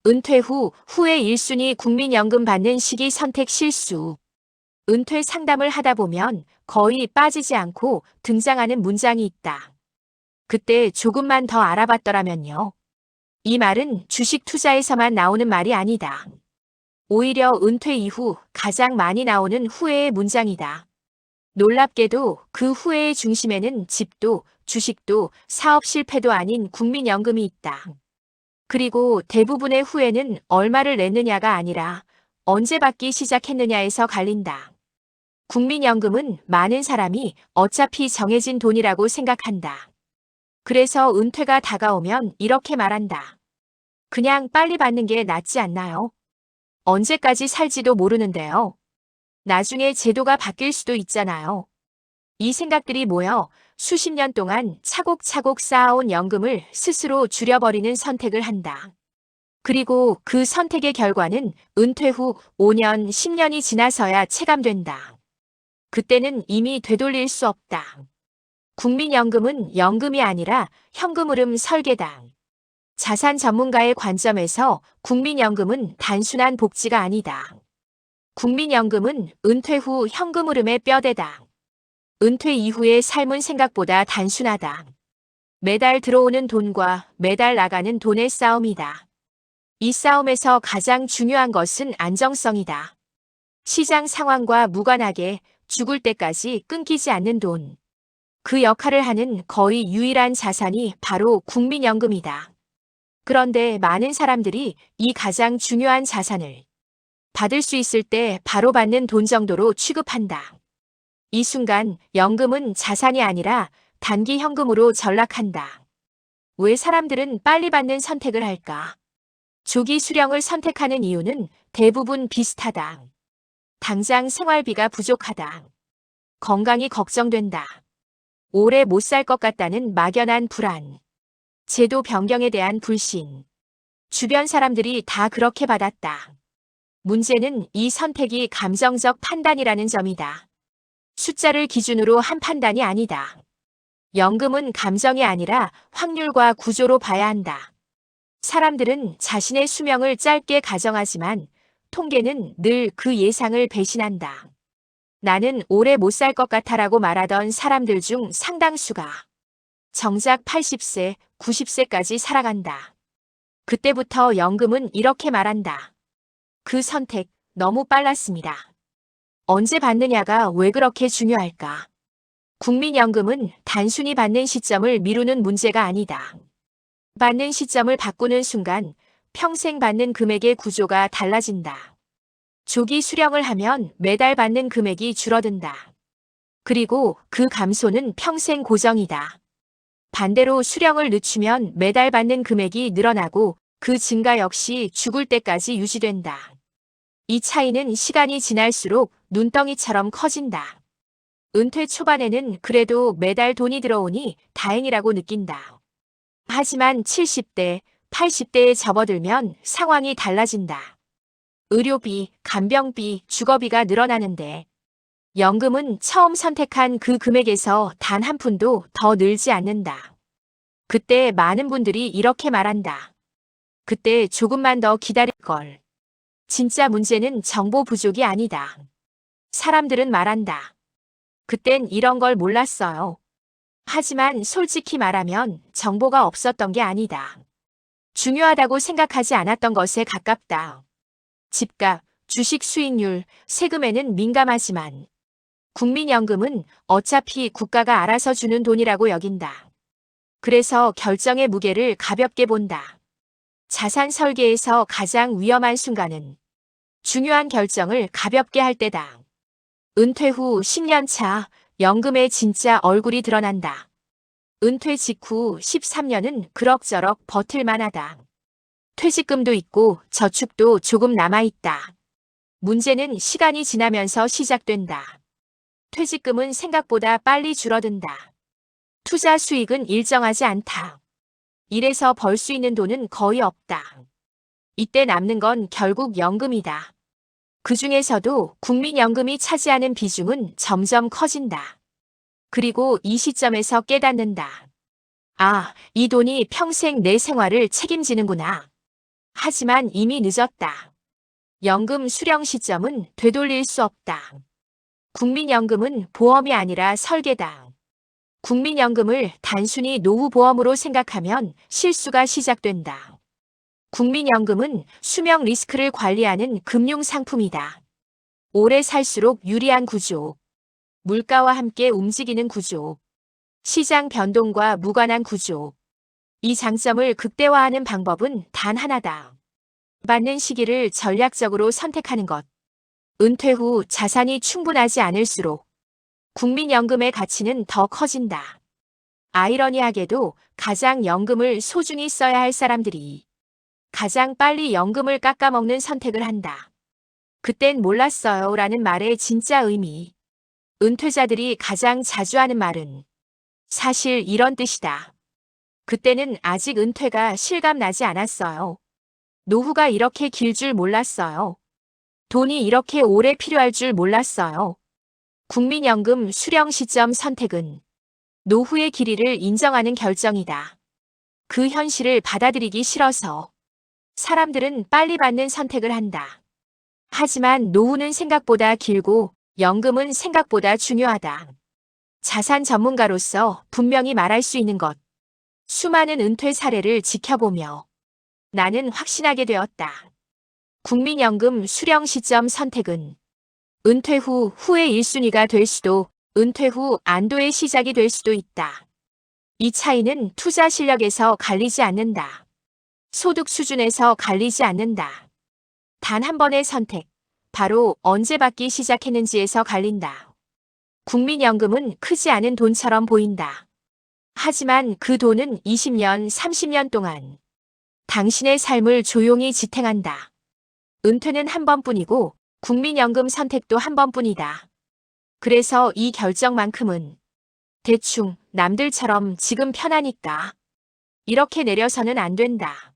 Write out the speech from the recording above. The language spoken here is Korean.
은퇴 후 후에 1순위 국민연금 받는 시기 선택 실수. 은퇴 상담을 하다 보면 거의 빠지지 않고 등장하는 문장이 있다. 그때 조금만 더 알아봤더라면요. 이 말은 주식 투자에서만 나오는 말이 아니다. 오히려 은퇴 이후 가장 많이 나오는 후회의 문장이다. 놀랍게도 그 후회의 중심에는 집도, 주식도, 사업 실패도 아닌 국민연금이 있다. 그리고 대부분의 후회는 얼마를 냈느냐가 아니라 언제 받기 시작했느냐에서 갈린다. 국민연금은 많은 사람이 어차피 정해진 돈이라고 생각한다. 그래서 은퇴가 다가오면 이렇게 말한다. 그냥 빨리 받는 게 낫지 않나요? 언제까지 살지도 모르는데요. 나중에 제도가 바뀔 수도 있잖아요. 이 생각들이 모여 수십 년 동안 차곡차곡 쌓아온 연금을 스스로 줄여버리는 선택을 한다. 그리고 그 선택의 결과는 은퇴 후 5년, 10년이 지나서야 체감된다. 그때는 이미 되돌릴 수 없다. 국민연금은 연금이 아니라 현금 흐름 설계다. 자산 전문가의 관점에서 국민연금은 단순한 복지가 아니다. 국민연금은 은퇴 후 현금 흐름의 뼈대다. 은퇴 이후의 삶은 생각보다 단순하다. 매달 들어오는 돈과 매달 나가는 돈의 싸움이다. 이 싸움에서 가장 중요한 것은 안정성이다. 시장 상황과 무관하게 죽을 때까지 끊기지 않는 돈. 그 역할을 하는 거의 유일한 자산이 바로 국민연금이다. 그런데 많은 사람들이 이 가장 중요한 자산을 받을 수 있을 때 바로 받는 돈 정도로 취급한다. 이 순간 연금은 자산이 아니라 단기 현금으로 전락한다. 왜 사람들은 빨리 받는 선택을 할까? 조기 수령을 선택하는 이유는 대부분 비슷하다. 당장 생활비가 부족하다. 건강이 걱정된다. 오래 못 살 것 같다는 막연한 불안. 제도 변경에 대한 불신. 주변 사람들이 다 그렇게 받았다. 문제는 이 선택이 감정적 판단이라는 점이다. 숫자를 기준으로 한 판단이 아니다. 연금은 감정이 아니라 확률과 구조로 봐야 한다. 사람들은 자신의 수명을 짧게 가정하지만 통계는 늘 그 예상을 배신한다. 나는 오래 못 살 것 같아라고 말하던 사람들 중 상당수가 정작 80세, 90세까지 살아간다. 그때부터 연금은 이렇게 말한다. 그 선택 너무 빨랐습니다. 언제 받느냐가 왜 그렇게 중요할까? 국민연금은 단순히 받는 시점을 미루는 문제가 아니다. 받는 시점을 바꾸는 순간 평생 받는 금액의 구조가 달라진다. 조기 수령을 하면 매달 받는 금액이 줄어든다. 그리고 그 감소는 평생 고정이다. 반대로 수령을 늦추면 매달 받는 금액이 늘어나고 그 증가 역시 죽을 때까지 유지된다. 이 차이는 시간이 지날수록 눈덩이처럼 커진다. 은퇴 초반에는 그래도 매달 돈이 들어오니 다행이라고 느낀다. 하지만 70대, 80대에 접어들면 상황이 달라진다. 의료비, 간병비, 주거비가 늘어나는데 연금은 처음 선택한 그 금액에서 단 한 푼도 더 늘지 않는다. 그때 많은 분들이 이렇게 말한다. 그때 조금만 더 기다릴 걸. 진짜 문제는 정보 부족이 아니다. 사람들은 말한다. 그땐 이런 걸 몰랐어요. 하지만 솔직히 말하면 정보가 없었던 게 아니다. 중요하다고 생각하지 않았던 것에 가깝다. 집값, 주식 수익률, 세금에는 민감하지만 국민연금은 어차피 국가가 알아서 주는 돈이라고 여긴다. 그래서 결정의 무게를 가볍게 본다. 자산 설계에서 가장 위험한 순간은 중요한 결정을 가볍게 할 때다. 은퇴 후 10년 차 연금의 진짜 얼굴이 드러난다. 은퇴 직후 13년은 그럭저럭 버틸만하다. 퇴직금도 있고 저축도 조금 남아있다. 문제는 시간이 지나면서 시작된다. 퇴직금은 생각보다 빨리 줄어든다. 투자 수익은 일정하지 않다. 일해서 벌 수 있는 돈은 거의 없다. 이때 남는 건 결국 연금이다. 그 중에서도 국민연금이 차지하는 비중은 점점 커진다. 그리고 이 시점에서 깨닫는다. 아, 이 돈이 평생 내 생활을 책임지는구나. 하지만 이미 늦었다. 연금 수령 시점은 되돌릴 수 없다. 국민연금은 보험이 아니라 설계다. 국민연금을 단순히 노후보험으로 생각하면 실수가 시작된다. 국민연금은 수명 리스크를 관리하는 금융상품이다. 오래 살수록 유리한 구조. 물가와 함께 움직이는 구조. 시장 변동과 무관한 구조. 이 장점을 극대화하는 방법은 단 하나다. 맞는 시기를 전략적으로 선택하는 것. 은퇴 후 자산이 충분하지 않을수록 국민연금의 가치는 더 커진다. 아이러니하게도 가장 연금을 소중히 써야 할 사람들이 가장 빨리 연금을 깎아먹는 선택을 한다. 그땐 몰랐어요 라는 말의 진짜 의미. 은퇴자들이 가장 자주 하는 말은 사실 이런 뜻이다. 그때는 아직 은퇴가 실감나지 않았어요. 노후가 이렇게 길 줄 몰랐어요. 돈이 이렇게 오래 필요할 줄 몰랐어요. 국민연금 수령 시점 선택은 노후의 길이를 인정하는 결정이다. 그 현실을 받아들이기 싫어서 사람들은 빨리 받는 선택을 한다. 하지만 노후는 생각보다 길고 연금은 생각보다 중요하다. 자산 전문가로서 분명히 말할 수 있는 것. 수많은 은퇴 사례를 지켜보며 나는 확신하게 되었다. 국민연금 수령 시점 선택은 은퇴 후 후의 1순위가 될 수도 은퇴 후 안도의 시작이 될 수도 있다. 이 차이는 투자 실력에서 갈리지 않는다. 소득 수준에서 갈리지 않는다. 단 한 번의 선택, 바로 언제 받기 시작했는지에서 갈린다. 국민연금은 크지 않은 돈처럼 보인다. 하지만 그 돈은 20년, 30년 동안 당신의 삶을 조용히 지탱한다. 은퇴는 한 번뿐이고 국민연금 선택도 한 번뿐이다. 그래서 이 결정만큼은 대충 남들처럼 지금 편하니까 이렇게 내려서는 안 된다.